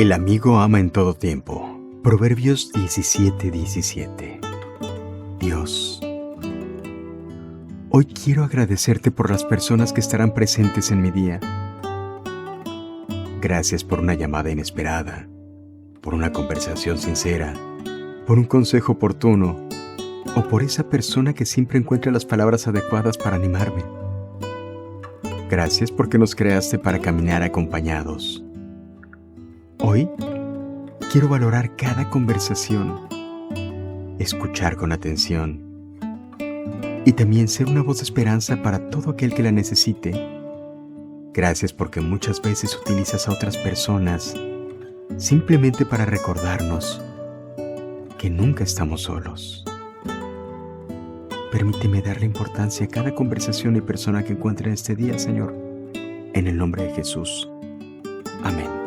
El amigo ama en todo tiempo. Proverbios 17:17. Dios, hoy quiero agradecerte por las personas que estarán presentes en mi día. Gracias por una llamada inesperada, por una conversación sincera, por un consejo oportuno o por esa persona que siempre encuentra las palabras adecuadas para animarme. Gracias porque nos creaste para caminar acompañados. Hoy quiero valorar cada conversación, escuchar con atención y también ser una voz de esperanza para todo aquel que la necesite. Gracias porque muchas veces utilizas a otras personas simplemente para recordarnos que nunca estamos solos. Permíteme darle importancia a cada conversación y persona que encuentre en este día, Señor. En el nombre de Jesús. Amén.